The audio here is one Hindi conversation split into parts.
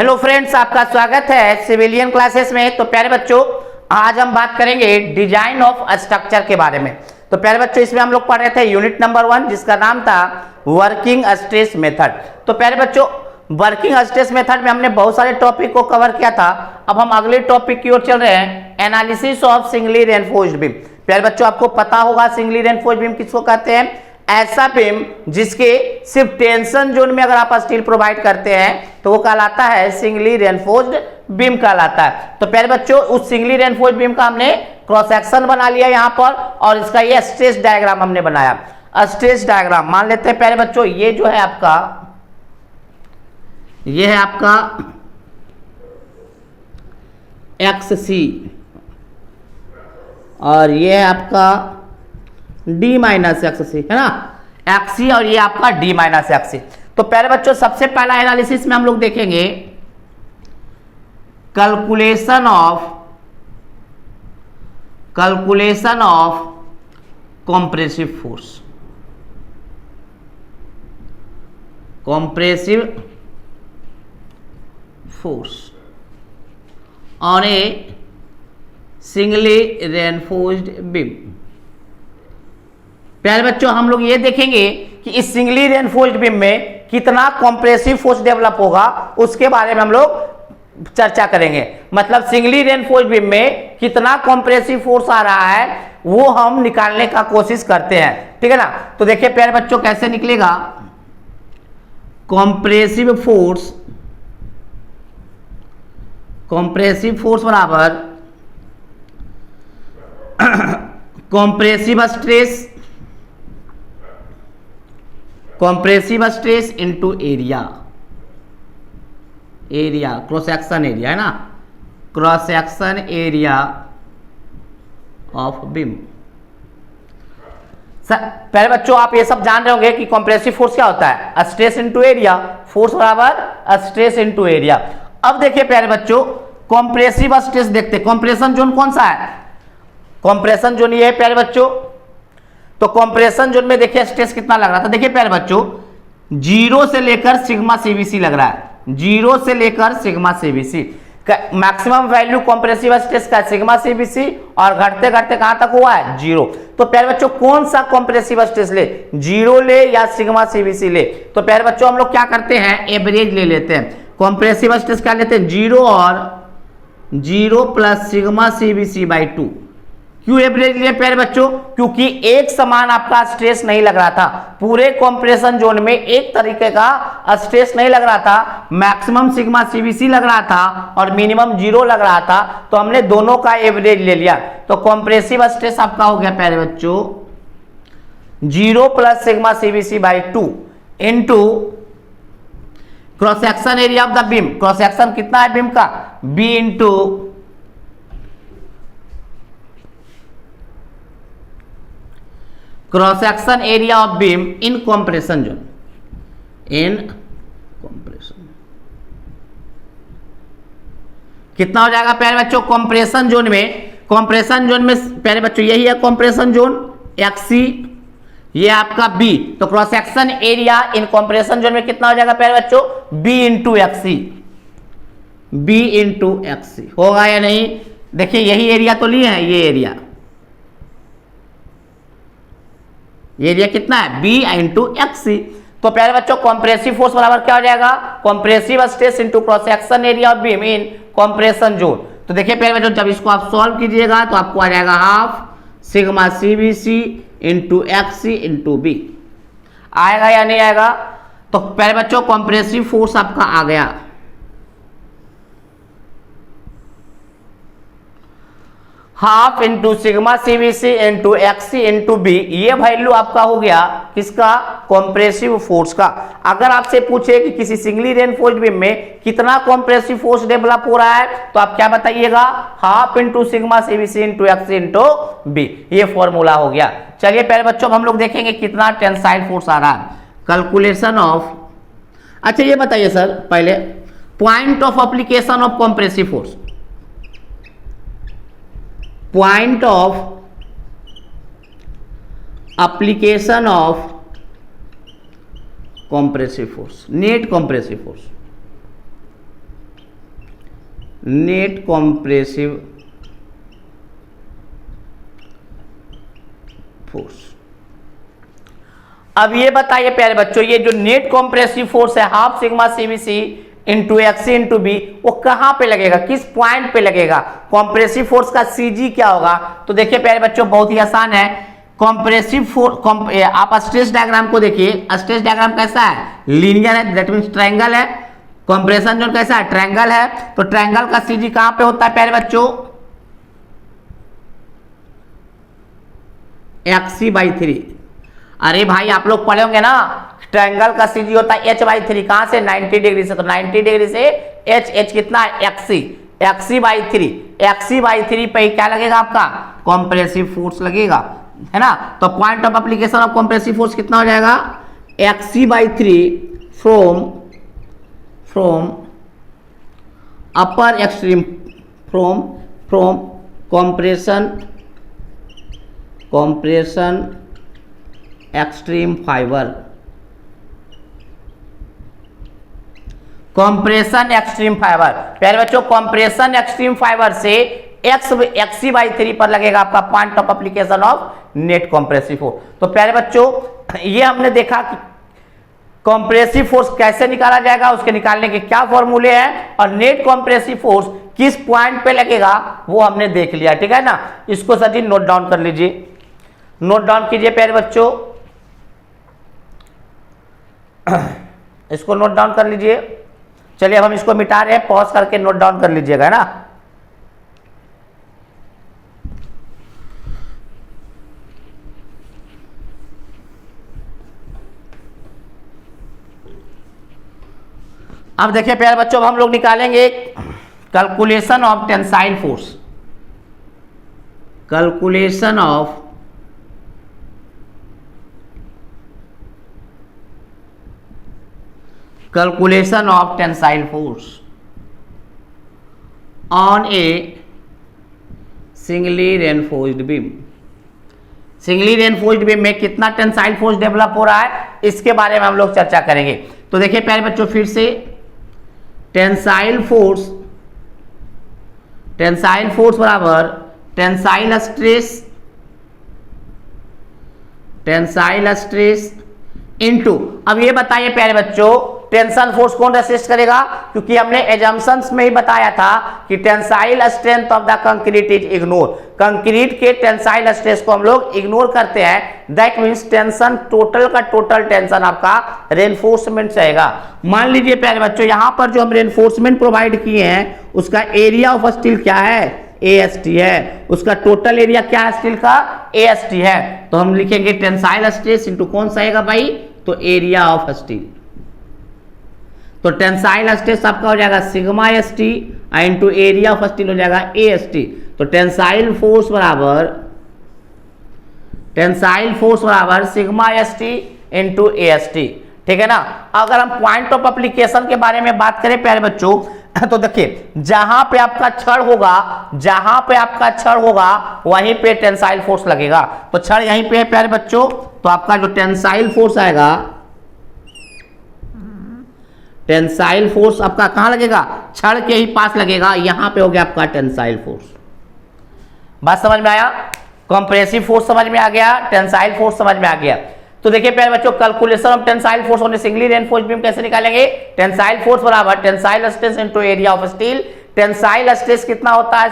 हेलो फ्रेंड्स, आपका स्वागत है सिविलियन क्लासेस में। तो प्यारे बच्चों, आज हम बात करेंगे डिजाइन ऑफ स्ट्रक्चर के बारे में। तो प्यारे बच्चों, इसमें हम लोग पढ़ रहे थे यूनिट नंबर 1, जिसका नाम था वर्किंग स्ट्रेस मेथड। तो प्यारे बच्चों, वर्किंग स्ट्रेस मेथड में हमने बहुत सारे टॉपिक को कवर किया था। अब हम अगले टॉपिक की ओर चल रहे हैं, analysis of singly reinforced beam. प्यारे बच्चों, आपको पता होगा सिंगली रेनफोर्स्ड बीम किसको कहते हैं? ऐसा बीम जिसके सिर्फ टेंशन जोन में अगर आप स्टील प्रोवाइड करते हैं तो वो कहलाता है सिंगली रेनफोर्स्ड बीम कहलाता है। तो प्यारे बच्चों, उस सिंगली रेनफोर्स्ड बीम का हमने क्रॉस सेक्शन बना लिया यहाँ पर, और इसका ये स्ट्रेस डायग्राम हमने बनाया। स्ट्रेस डायग्राम मान लेते हैं प्यारे बच्चों, ये जो है आपका, ये है आपका एक्स सी और ये है आपका डी माइनस एक्स सी, है ना, एक्स सी, और ये आपका डी माइनस एक्स सी। तो प्यारे बच्चों, सबसे पहला एनालिसिस में हम लोग देखेंगे calculation of compressive force on A singly reinforced beam. प्यारे बच्चों, हम लोग ये देखेंगे कि इस सिंगली रेनफोर्स्ड बीम में कितना कंप्रेसिव फोर्स डेवलप होगा, उसके बारे में हम लोग चर्चा करेंगे। मतलब सिंगली रेनफोर्स्ड बीम में कितना कंप्रेसिव फोर्स आ रहा है वो हम निकालने का कोशिश करते हैं, ठीक है ना। तो देखिए प्यारे बच्चों, कैसे निकलेगा। कंप्रेसिव फोर्स बराबर compressive stress into area cross section area, है ना, cross section area of beam. पहले बच्चों, आप ये सब जान रहे होंगे कि कंप्रेसिव फोर्स क्या होता है, स्ट्रेस इंटू एरिया, फोर्स बराबर स्ट्रेस इंटू एरिया। अब देखिए प्यारे बच्चों, कंप्रेसिव स्ट्रेस देखते हैं। कंप्रेशन जोन कौन सा है? कंप्रेशन जोन ये है प्यारे बच्चों। तो कंप्रेशन जोन में देखिए स्ट्रेस कितना लग रहा था। देखिए प्यारे बच्चों, 0 से लेकर सिग्मा सीबीसी लग रहा है, 0 से लेकर sigma CBC. Maximum value compressive stress का सिग्मा सीबीसी, और घटते घटते कहां तक हुआ है? 0। तो प्यारे बच्चों, कौन सा कंप्रेसिव स्ट्रेस ले, 0 ले या सिग्मा सीबीसी ले? तो प्यारे बच्चों, हम लोग क्या करते हैं, एवरेज ले लेते हैं। कंप्रेसिव स्ट्रेस क्या लेते हैं? 0 और 0 प्लस सिग्मा सीबीसी बाई 2। क्यों एवरेज लिए प्यारे बच्चों? क्योंकि एक समान आपका स्ट्रेस नहीं लग रहा था, पूरे कंप्रेशन जोन में एक तरीके का स्ट्रेस नहीं लग रहा था। मैक्सिमम सिग्मा सीबीसी लग रहा था और मिनिमम 0 लग रहा था। तो हमने दोनों का एवरेज ले लिया। तो कंप्रेसिव स्ट्रेस आपका हो गया प्यारे बच्चों 0 plus sigma CBC by 2 into cross section area of the beam. Cross section कितना है बीम का? B into cross section area of beam in compression zone, कितना हो जाएगा प्यारे बच्चों? कंप्रेशन जोन में प्यारे बच्चों यही है कंप्रेशन जोन, एक्सी, ये आपका बी। तो cross section area in compression zone में कितना हो जाएगा प्यारे बच्चों? बी इंटू एक्सी होगा या नहीं? देखिए यही एरिया तो लिए हैं, ये एरिया कितना है? B into XC. तो प्यारे बच्चों, कंप्रेसिव फोर्स बराबर क्या हो जाएगा? Compressive stress into cross section area of beam in compression zone. तो देखिए प्यारे बच्चों, जब इसको आप सॉल्व कीजिएगा तो आपको आ जाएगा half sigma CBC into XC into B. आएगा या नहीं आएगा? तो प्यारे बच्चों, कंप्रेसिव फोर्स आपका आ गया half into sigma CBC into XC into B. ये वैल्यू आपका हो गया किसका? कंप्रेसिव फोर्स का। अगर आपसे पूछे कि किसी सिंगली रेनफोर्स्ड बीम में कितना कंप्रेसिव फोर्स डेवलप हो रहा है, तो आप क्या बताइएगा? Half into sigma CBC into XC into B. ये फॉर्मूला हो गया। चलिए प्यारे बच्चों, हम लोग देखेंगे कितना टेंसाइल फोर्स आ रहा है। कैलकुलेशन ऑफ, अच्छा ये बताइए सर, पहले point of application of compressive force, point of application of compressive force, net compressive force, net compressive force. अब ये बताइए प्यारे बच्चों, ये जो नेट कॉम्प्रेसिव फोर्स है half sigma CVC into XC into B, वो कहां पे लगेगा, किस पॉइंट पे लगेगा? कॉम्प्रेसिव फोर्स का सीजी क्या होगा? तो देखिए प्यारे बच्चों, बहुत ही आसान है। कॉम्प्रेसिव फोर्स, आप स्ट्रेस डायग्राम को देखिए, स्ट्रेस डायग्राम कैसा है? लीनियर है, दैट मींस ट्रायंगल है। कॉम्प्रेशन जोन कैसा है? ट्रायंगल है। तो ट्रायंगल का सीजी कहां पे होता है प्यारे बच्चों? XC/3। अरे भाई आप लोग पढ़े होंगे ना, ट्रायंगल का सीजी होता है H/3। कहां से? 90 डिग्री से। तो 90 डिग्री से H कितना है? XC/3। XC/3 पे क्या लगेगा आपका? कॉम्प्रेसिव फोर्स लगेगा, है ना। तो point of application of compressive force कितना हो जाएगा? XC/3 from upper extreme, from compression extreme fibre, compression extreme fibre. प्यारे बच्चों, कंप्रेशन एक्सट्रीम फाइबर से XC/3 पर लगेगा आपका point of application of net compressive force. तो प्यारे बच्चों, ये हमने देखा कि कॉम्प्रेसिव फोर्स कैसे निकाला जाएगा, उसके निकालने के क्या फॉर्मूले हैं, और नेट कॉम्प्रेसिव फोर्स किस पॉइंट पे लगेगा वो हमने देख लिया, ठीक है ना। इसको सचिन नोट डाउन कर लीजिए, नोट डाउन कीजिए प्यारे बच्चों, इसको नोट डाउन कर लीजिए। चलिए अब हम इसको मिटा रहे हैं, पॉज करके नोट डाउन कर लीजिएगा, है ना। अब देखिए प्यारे बच्चों, अब हम लोग निकालेंगे calculation of tensile force, calculation of tensile force on A singly reinforced beam. Singly reinforced beam में कितना टेंसाइल फोर्स डेवलप हो रहा है, इसके बारे में हम लोग चर्चा करेंगे। तो देखिए प्यारे बच्चों, फिर से टेंसाइल फोर्स बराबर टेंसाइल स्ट्रेस इनटू, अब ये बताइए प्यारे बच्चों, टेंशन फोर्स कौन रेसिस्ट करेगा? क्योंकि हमने एजम्पशंस में ही बताया था कि tensile strength of the concrete is ignore. Concrete के टेंसाइल स्ट्रेस को हम लोग इग्नोर करते हैं, दैट मींस टेंशन टोटल का टोटल टेंशन आपका रेनफोर्समेंट रहेगा। मान लीजिए प्यारे बच्चों, यहां पर जो हम रेनफोर्समेंट प्रोवाइड किए हैं उसका एरिया ऑफ स्टील क्या है? AST है। उसका टोटल एरिया क्या है स्टील का? AST है। तो हम लिखेंगे टेंसाइल स्ट्रेस इनटू कौन सा आएगा भाई? तो एरिया ऑफ स्टील। तो टेंसाइल स्ट्रेस आपका हो जाएगा sigma ST into area of steel हो जाएगा AST। तो टेंसाइल फोर्स बराबर सिग्मा ST इंटू AST, ठीक है ना। अगर हम पॉइंट ऑफ एप्लीकेशन के बारे में बात करें प्यारे बच्चों, तो देखिए जहां पे आपका छड़ होगा वहीं पे टेंसाइल फोर्स लगेगा। तो छड़ यहीं पे है प्यारे बच्चों, तो आपका जो टेंसाइल फोर्स आएगा, टेंसाइल फोर्स आपका कहां लगेगा? छड़ के ही पास लगेगा, यहां पे हो गया आपका टेंसाइल फोर्स। बात समझ में आया? कंप्रेसिव फोर्स समझ में आ गया, टेंसाइल फोर्स समझ में आ गया। तो देखिए प्यारे बच्चों, calculation of tensile force on singly reinforced beam कैसे निकालेंगे? टेंसाइल फोर्स बराबर tensile stress into area of steel. Tensile stress कितना होता है?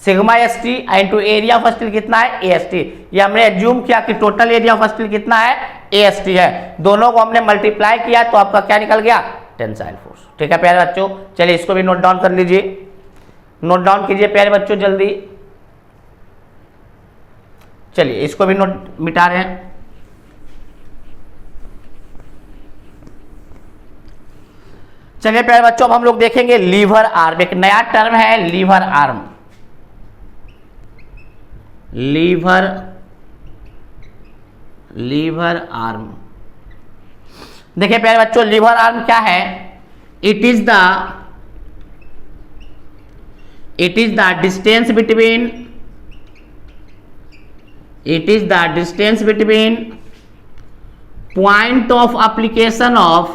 Sigma ST into area of steel कितना है? AST। ये हमने एज्यूम किया कि टोटल एरिया ऑफ स्टील कितना है? AST है। दोनों को हमने मल्टीप्लाई किया तो आपका क्या निकल गया? Tensile force. ठीक है प्यारे बच्चों, चलिए इसको भी नोट डाउन कर लीजिए, नोट डाउन कीजिए प्यारे बच्चों जल्दी। चलिए इसको भी नोट मिटा रहे हैं। चलिए प्यारे बच्चों, अब हम लोग देखेंगे लीवर आर्म। एक नया टर्म है लीवर आर्म। लीवर आर्म, देखिए प्यारे बच्चों, लीवर आर्म क्या है? It is the distance between point of application of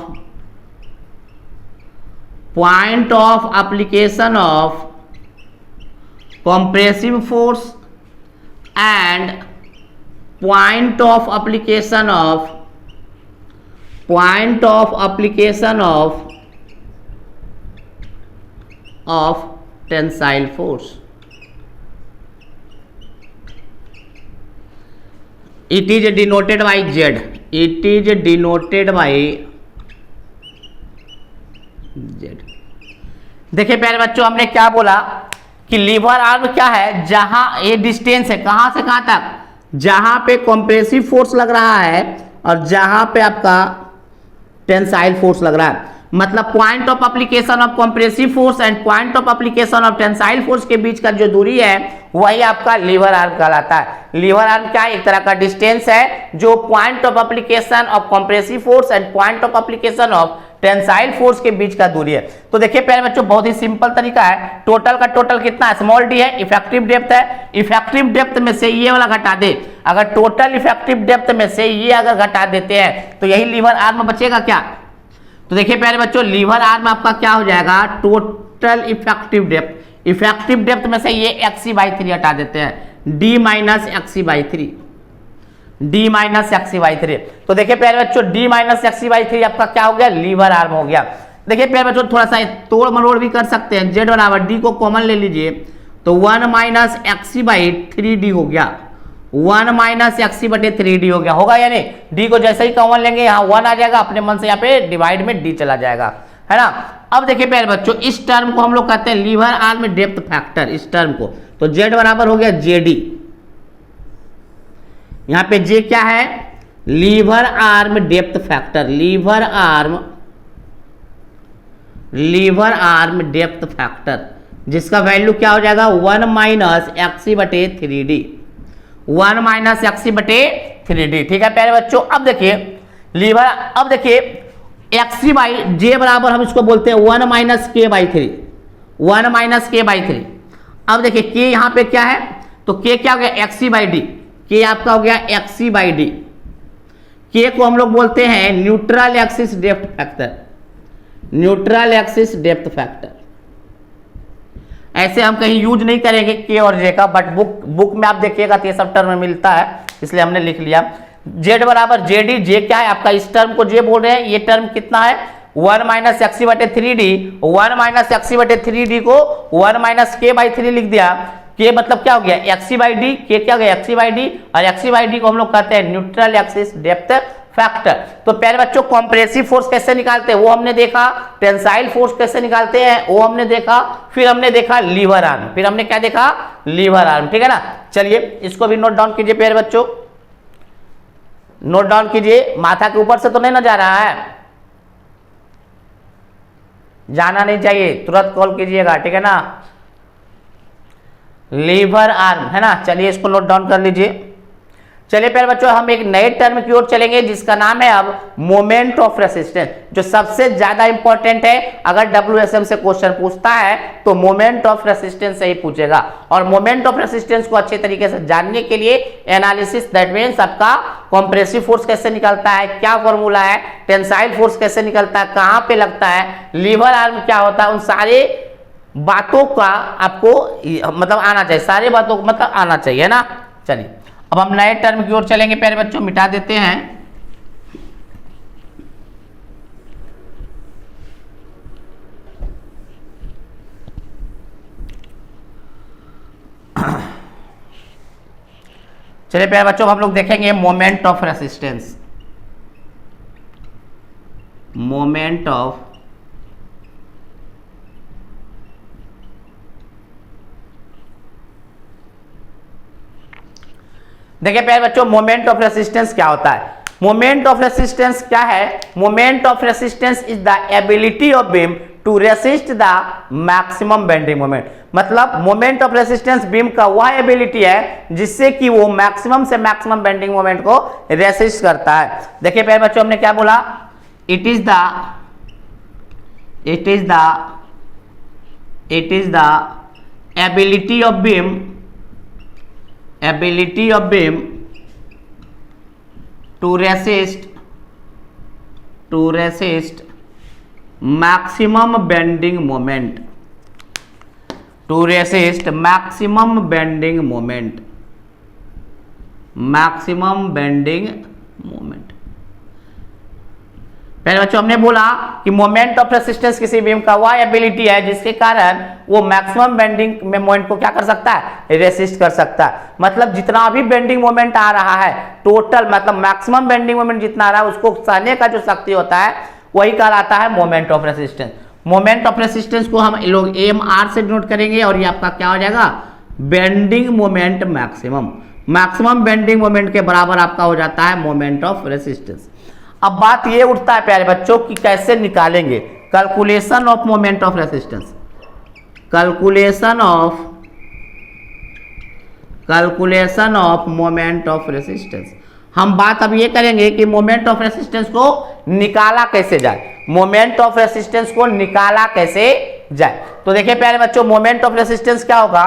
point of application of compressive force and point of application of tensile force. It is denoted by Z. It is denoted by Z. देखिए प्यारे बच्चों, हमने क्या बोला कि लीवर आर्म क्या है, जहां ये डिस्टेंस है कहां से कहां तक, जहां पे कंप्रेसिव फोर्स लग रहा है और जहां पे आपका टेंसाइल फोर्स लग रहा है। मतलब point of application of compressive force and point of application of tensile force के बीच का जो दूरी है वही आपका लीवर आर्म कहलाता है। लीवर आर्म क्या है, एक तरह का डिस्टेंस है जो point of application of compressive force and point of application of tensile force के बीच का दूरी है। तो देखिए प्यारे बच्चों, बहुत ही सिंपल तरीका है। टोटल का टोटल कितना है, स्मॉल डी है, इफेक्टिव डेप्थ है, इफेक्टिव डेप्थ में से ये वाला घटा दे, अगर टोटल इफेक्टिव डेप्थ में से ये अगर घटा देते हैं तो यही लीवर आर्म बचेगा क्या। तो देखिए प्यारे बच्चों, लीवर आर्म आपका क्या हो जाएगा, total effective depth, effective depth में से ये XC/3 हटा देते हैं, D minus XC/3, D minus XC/3। तो देखिए प्यारे बच्चों, D माइनस XC/3 आपका क्या हो गया, लीवर आर्म हो गया। देखिए प्यारे बच्चों, थोड़ा सा तोड़ मरोड़ भी कर सकते हैं। Z बराबर D को कॉमन ले लीजिए तो 1 माइनस XC/3D हो गया, 1 माइनस XC/3D हो गया, होगा या नहीं। D को जैसे ही कॉमन लेंगे यहाँ 1 आ जाएगा, अपने मन से यहाँ पे डिवाइड में D चला जाएगा, है ना। अब देखिए प्यारे बच्चों, इस टर्म को हम लोग कहते हैं लीवर आर्म डेप्थ फैक्टर, इस टर्म को। तो Z बराबर हो गया JD, यहाँ पे J क्या है, lever arm depth factor, lever arm depth factor, जिसका वैल्यू क्या हो जाएगा 1 माइनस XC/3D, 1 माइनस XC/3D। ठीक है प्यारे बच्चों, अब देखिए लीवर, अब देखिए XC/J बराबर हम इसको बोलते हैं 1 माइनस K/3, 1 माइनस K/3। अब देखिए K यहाँ पे क्या है, तो K क्या हो गया, XC/D, K आपका हो गया XC/D। K को हम लोग बोलते हैं neutral axis depth factor, neutral axis depth factor. ऐसे हम कहीं यूज नहीं करेंगे K और J का, बट बुक में आप देखिएगा तो ये सब टर्म में मिलता है, इसलिए हमने लिख लिया। Z बराबर JD, J क्या है आपका, इस टर्म को J बोल रहे हैं, ये टर्म कितना है 1 माइनस XC/3D, 1 माइनस XC/3D को 1 माइनस K/3 लिख दिया। K मतलब क्या हो गया XC/D, K क्या हो गया XC/D, और XC/D को हम लोग कहते हैं न्यूट्रल एक्सिस डेप्थ फैक्टर। तो प्यारे बच्चों, कॉम्प्रेसिव फोर्स कैसे निकालते हैं वो हमने देखा, टेंसाइल फोर्स कैसे निकालते हैं वो हमने देखा, फिर हमने देखा लीवर आर्म, फिर हमने क्या देखा, लीवर आर्म। ठीक है ना। चलिए इसको भी नोट डाउन कीजिए प्यारे बच्चों, नोट डाउन कीजिए। माथा के ऊपर से तो नहीं ना जा रहा है, जाना नहीं चाहिए, तुरंत कॉल कीजिएगा, ठीक है ना। लीवर आर्म, है ना। चलिए इसको नोट डाउन कर लीजिए। चलिए प्यारे बच्चों, हम एक नए टर्म की ओर चलेंगे जिसका नाम है अब मोमेंट ऑफ रेसिस्टेंस, जो सबसे ज्यादा इंपॉर्टेंट है। अगर WSM से क्वेश्चन पूछता है तो मोमेंट ऑफ रेसिस्टेंस से ही पूछेगा, और मोमेंट ऑफ रेसिस्टेंस को अच्छे तरीके से जानने के लिए एनालिसिस, दैट मींस आपका कंप्रेसिव फोर्स कैसे निकलता है, क्या फॉर्मूला है, टेंसाइल फोर्स कैसे निकलता है, कहां पे लगता है, लीवर आर्म क्या होता है, उन सारे बातों का आपको मतलब आना चाहिए, सारे बातों को मतलब आना चाहिए, है ना। चलिए अब हम नए टर्म की ओर चलेंगे प्यारे बच्चों, मिटा देते हैं। चलिए प्यारे बच्चों, हम लोग देखेंगे moment of resistance, moment of देखिए प्यारे बच्चों, मोमेंट ऑफ रेसिस्टेंस क्या होता है। मोमेंट ऑफ रेसिस्टेंस क्या है, moment of resistance is the ability of beam to resist the maximum bending moment. मतलब मोमेंट ऑफ रेसिस्टेंस बीम का वह एबिलिटी है जिससे कि वो मैक्सिमम से मैक्सिमम बेंडिंग मोमेंट को रेसिस्ट करता है। देखिए प्यारे बच्चों, हमने क्या बोला, it is the ability of beam to resist maximum bending moment, to resist maximum bending moment, maximum bending moment. पहले बच्चों हमने बोला कि मोमेंट ऑफ रेसिस्टेंस किसी बीम का वह एबिलिटी है जिसके कारण वो मैक्सिमम बेंडिंग मोमेंट को क्या कर सकता है, रेसिस्ट कर सकता है। मतलब जितना भी बेंडिंग मोमेंट आ रहा है टोटल, मतलब मैक्सिमम बेंडिंग मोमेंट जितना आ रहा है उसको सहने का जो शक्ति होता है वही कहलाता है moment of resistance. Moment of resistance को हम लोग AMR से नोट करेंगे और ये आपका क्या हो जाएगा, bending moment maximum. Maximum bending moment के बराबर आपका हो जाता है मोमेंट ऑफ रेसिस्टेंस। अब बात ये उठता है प्यारे बच्चों कि कैसे निकालेंगे calculation of moment of resistance, calculation of moment of resistance. हम बात अब ये करेंगे कि मोमेंट ऑफ रेसिस्टेंस को निकाला कैसे जाए, मोमेंट ऑफ रेसिस्टेंस को निकाला कैसे जाए। तो देखिए प्यारे बच्चों, मोमेंट ऑफ रेसिस्टेंस क्या होगा,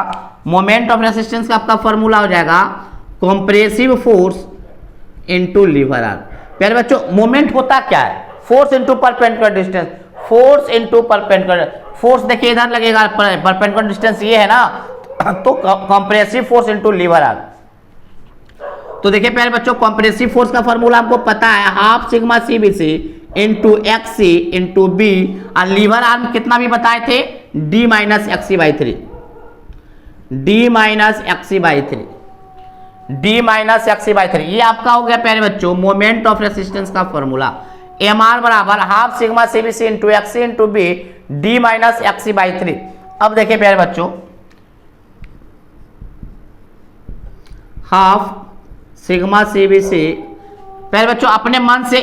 मोमेंट ऑफ रेसिस्टेंस का आपका फॉर्मूला हो जाएगा compressive force into lever arm. प्यारे बच्चों मोमेंट होता क्या है, force into perpendicular distance, force into perpendicular. Force देखिए इधर लगेगा, परपेंडिकुलर डिस्टेंस ये है ना, तो compressive force into lever arm. तो देखिए प्यारे बच्चों कंप्रेसिव फोर्स का फॉर्मूला हमको पता है, half sigma CBC into XC into B, और लीवर आर्म कितना भी बताए थे, D minus XC by 3, D minus XC by 3, D minus XC by 3। ये आपका हो गया प्यारे बच्चों मोमेंट ऑफ रेसिस्टेंस का फॉर्मूला। MR बराबर half sigma CBC into XC into B, D minus XC by 3। अब देखिए प्यारे बच्चों, हाफ सिग्मा CBC, पहले बच्चों अपने मन से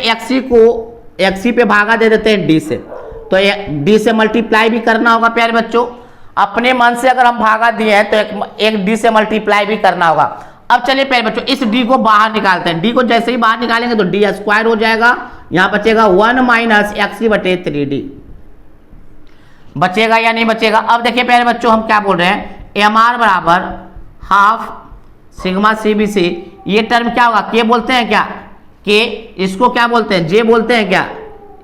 XC पे भागा दे देते हैं D से, तो D से मल्टीप्लाई भी करना होगा प्यारे बच्चों। अपने मन से अगर हम भागा दिए हैं तो एक D से मल्टीप्लाई भी करना होगा। अब चलिए प्यारे बच्चों इस D को बाहर निकालते हैं। D को जैसे ही बाहर निकालेंगे तो D स्क्वायर हो जाएगा, यहां बचेगा 1 माइनस XC बटे 3D। बचेगा या नहीं बचेगा। अब देखिए प्यारे बच्चों हम क्या बोल रहे हैं, MR बराबर हाफ सिग्मा CBC, ये टर्म क्या होगा, के बोलते हैं क्या, के, इसको क्या बोलते हैं, जे बोलते हैं क्या,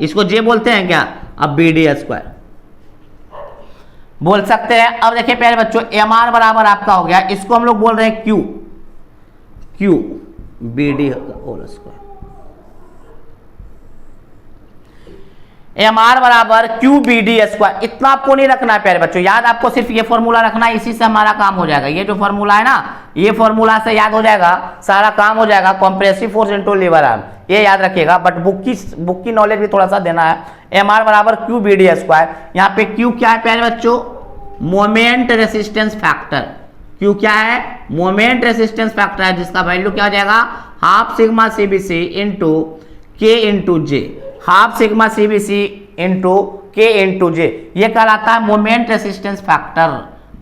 इसको जे बोलते हैं क्या, अब BD स्क्वायर बोल सकते हैं। अब देखिए प्यारे बच्चों MR बराबर आपका हो गया, इसको हम लोग बोल रहे हैं Q BD whole square. MR बराबर QBD स्क्वायर। इतना आपको नहीं रखना है प्यारे बच्चों, याद आपको सिर्फ ये फॉर्मूला रखना है, इसी से हमारा काम हो जाएगा। ये जो फॉर्मूला है ना, ये फॉर्मूला से याद हो जाएगा, सारा काम हो जाएगा। Compressive force into lever arm, ये याद रखिएगा, बट बुक की नॉलेज भी थोड़ा सा देना है। MR बराबर QBD स्क्वायर। यहाँ पे Q क्या है प्यारे बच्चों, मोमेंट रेसिस्टेंस फैक्टर। Q क्या है, मोमेंट रेसिस्टेंस फैक्टर है, जिसका वैल्यू क्या हो जाएगा, half sigma CBC into K into J, half sigma CBC into K into J, ये कहलाता है moment resistance factor,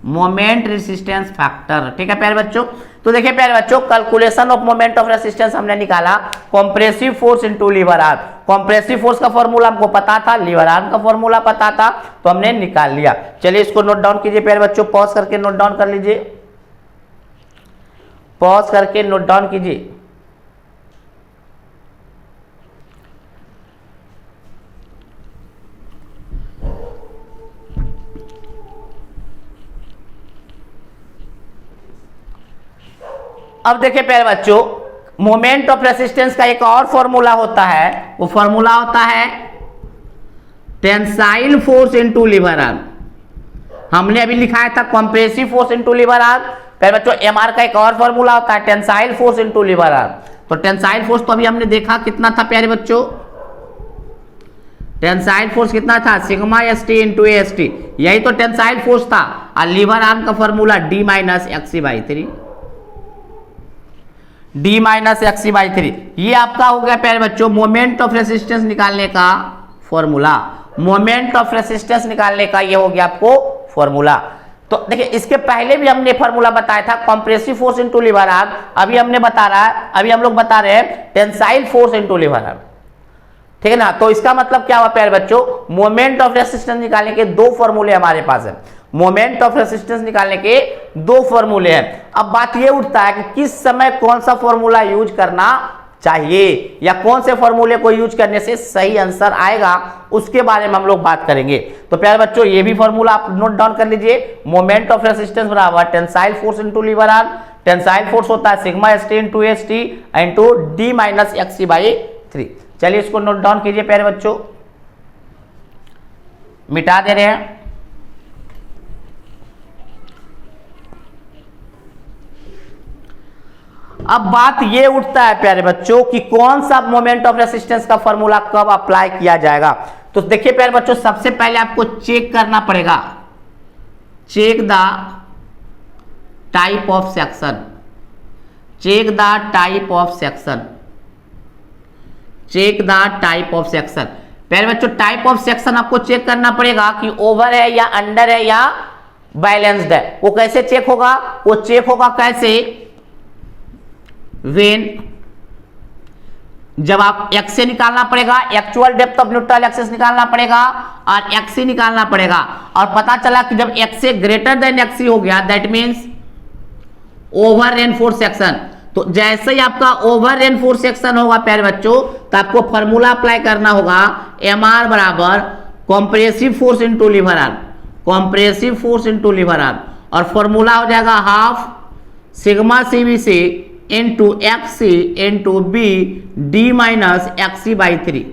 moment resistance factor. ठीक है प्यारे बच्चों। तो देखिए प्यारे बच्चों calculation of moment of resistance हमने निकाला, compressive force into lever arm. Compressive force का फॉर्मूला हमको पता था, लीवर आर्म का फॉर्मूला पता था, तो हमने निकाल लिया। चलिए इसको नोट डाउन कीजिए प्यारे बच्चों, पॉज करके नोट डाउन कर लीजिए, पॉज करके नोट डाउन कीजिए। अब देखिए प्यारे बच्चों मोमेंट ऑफ रेसिस्टेंस का एक और फॉर्मूला होता है, वो फॉर्मूला होता है tensile force into lever arm. हमने अभी लिखाया था compressive force into lever arm. प्यारे बच्चों MR का एक और फॉर्मूला होता है tensile force into lever arm. तो टेंसाइल फोर्स तो अभी हमने देखा कितना था प्यारे बच्चों, टेंसाइल फोर्स कितना था, सिग्मा ST इंटू AST, यही तो टेंसाइल फोर्स था। और लीवर आर्म का formula D minus XC by 3, D minus XC by 3। ये आपका हो गया प्यारे बच्चों मोमेंट ऑफ रेसिस्टेंस निकालने का फॉर्मूला। मोमेंट ऑफ रेसिस्टेंस निकालने का ये हो गया आपको फॉर्मूला। तो देखिए इसके पहले भी हमने फॉर्मूला बताया था compressive force into lever arm, अभी हम लोग बता रहे हैं tensile force into lever arm. ठीक है ना। तो इसका मतलब क्या हुआ प्यारे बच्चों, मोमेंट ऑफ रेसिस्टेंस निकालने के दो फॉर्मूले हमारे पास है, मोमेंट ऑफ रेसिस्टेंस निकालने के दो फॉर्मूले हैं। अब बात ये उठता है कि किस समय कौन सा फॉर्मूला यूज करना चाहिए, या कौन से फॉर्मूले को यूज करने से सही आंसर आएगा, उसके बारे में हम लोग बात करेंगे। तो प्यारे बच्चों ये भी फॉर्मूला आप नोट डाउन कर लीजिए। मोमेंट ऑफ रेसिस्टेंस बराबर tensile force into lever arm. Tensile force होता है sigma S T into S T into D minus XC by 3। चलिए इसको नोट डाउन कीजिए प्यारे बच्चों, मिटा दे रहे हैं। अब बात ये उठता है प्यारे बच्चों कि कौन सा मोमेंट ऑफ रेसिस्टेंस का फॉर्मूला कब अप्लाई किया जाएगा। तो देखिए प्यारे बच्चों, सबसे पहले आपको चेक करना पड़ेगा, check the type of section, check the type of section, check the type of section. प्यारे बच्चों टाइप ऑफ सेक्शन आपको चेक करना पड़ेगा कि ओवर है या अंडर है या बैलेंस्ड है। वो कैसे चेक होगा? वो चेक होगा कैसे? वेन जब आप एक्स से निकालना पड़ेगा, actual depth of neutral axis निकालना पड़ेगा और एक्सी निकालना पड़ेगा, और पता चला कि जब एक्स से ग्रेटर देन एक्सी हो गया that means over reinforce section. तो जैसे ही आपका ओवर रेनफोर्स सेक्शन होगा प्यारे बच्चों, तो आपको फॉर्मूला अप्लाई करना होगा एम आर बराबर compressive force into lever arm, compressive force into lever arm, और फॉर्मूला हो जाएगा half sigma CBC into XC into B D minus XC by 3।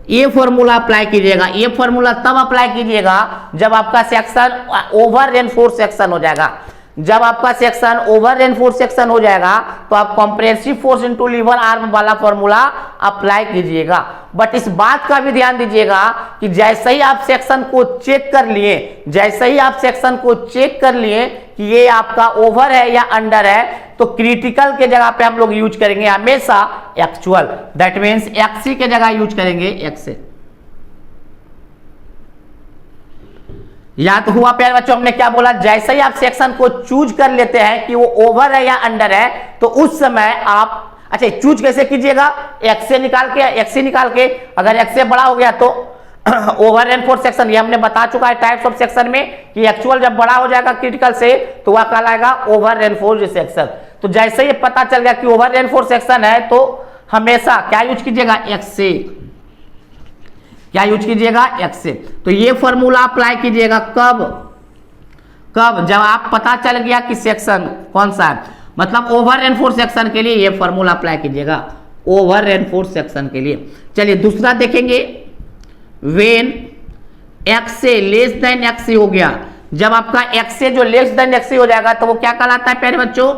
ये फॉर्मूला अप्लाई कीजिएगा। ये फॉर्मूला तब अप्लाई कीजिएगा जब आपका सेक्शन ओवर रेनफोर्स सेक्शन हो जाएगा। जब आपका सेक्शन ओवर रेनफोर्स सेक्शन हो जाएगा तो आप compressive force into lever arm वाला फॉर्मूला अप्लाई कीजिएगा। बट इस बात का भी ध्यान दीजिएगा कि जैसे ही आप सेक्शन को चेक कर लिए, जैसे ही आप सेक्शन को चेक कर लिए कि ये आपका ओवर है या अंडर है, तो क्रिटिकल के जगह पे हम लोग यूज करेंगे हमेशा एक्चुअल, दैट मीन्स एक्सी के जगह यूज करेंगे एक्से। याद हुआ प्यारे बच्चों हमने क्या बोला? जैसे ही आप सेक्शन को चूज कर लेते हैं कि वो ओवर है या अंडर है, तो उस समय आप अच्छा चूज कैसे कीजिएगा? एक्स से निकाल के, एक्स से निकाल के, अगर एक्स से बड़ा हो गया तो ओवर रेनफोर्स सेक्शन, ये हमने बता चुका है टाइप्स ऑफ सेक्शन में कि एक्चुअल जब बड़ा हो जाएगा क्रिटिकल से तो वह कहलाएगा ओवर रेनफोर्स सेक्शन। तो जैसे ही पता चल गया कि ओवर रेनफोर्स सेक्शन है तो हमेशा क्या यूज कीजिएगा? एक्स से। क्या यूज कीजिएगा? एक्स से। तो ये फॉर्मूला अप्लाई कीजिएगा कब? कब? जब आप पता चल गया कि सेक्शन कौन सा है, मतलब ओवर रेनफोर्स सेक्शन के लिए ये फॉर्मूला अप्लाई कीजिएगा, ओवर रेनफोर्स सेक्शन के लिए। चलिए दूसरा देखेंगे, वेन एक्स से लेस देन एक्सी हो गया, जब आपका एक्स से जो लेस देन एक्सी हो जाएगा तो वो क्या कहलाता है प्यारे बच्चों?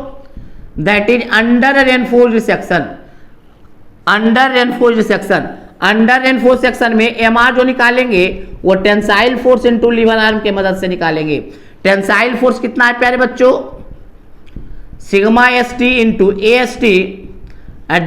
That is under reinforced section, under reinforced section. Under reinforce section में एमआर जो निकालेंगे वो tensile force into lever arm की मदद से निकालेंगे। टेंसाइल फोर्स कितना है प्यारे बच्चों? Sigma S T into A S T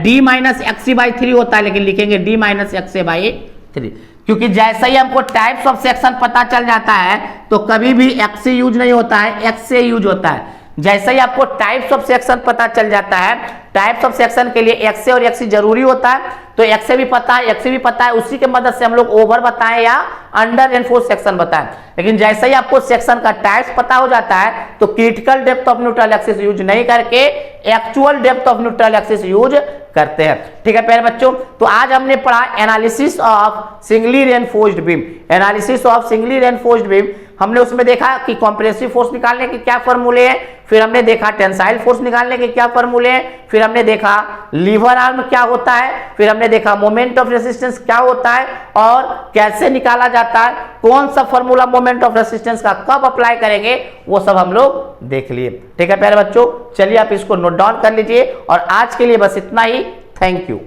D minus XC by 3 होता है, लेकिन लिखेंगे डी माइनस एक्सी बाई 3, क्योंकि जैसे ही हमको टाइप्स ऑफ सेक्शन पता चल जाता है तो कभी भी एक्सी यूज नहीं होता है, एक्स से यूज होता है। जैसे ही आपको टाइप्स ऑफ सेक्शन पता चल जाता है, टाइप्स ऑफ सेक्शन के लिए एक्स से और एक्सी जरूरी होता है, तो एक्स से भी पता है, एक्स से भी पता है, उसी के मदद से हम लोग ओवर बताएं या अंडर रेनफोर्स सेक्शन बताएं। लेकिन जैसे ही आपको सेक्शन का टाइप्स पता हो जाता है तो critical depth of neutral axis use नहीं करके actual depth of neutral axis use करते हैं। ठीक है प्यारे बच्चों, तो आज हमने पढ़ा analysis of singly reinforced beam. Analysis of singly reinforced beam, हमने उसमें देखा कि कॉम्प्रेसिव फोर्स निकालने के क्या फॉर्मूले हैं, फिर हमने देखा टेंसाइल फोर्स निकालने के क्या फॉर्मूले हैं, फिर हमने देखा लीवर आर्म क्या होता है, फिर हमने देखा मोमेंट ऑफ रेसिस्टेंस क्या होता है और कैसे निकाला जाता है, कौन सा फॉर्मूला मोमेंट ऑफ रेसिस्टेंस का कब अप्लाई करेंगे, वो सब हम लोग देख लिए। ठीक है प्यारे बच्चों, चलिए आप इसको नोट डाउन कर लीजिए और आज के लिए बस इतना ही। Thank you.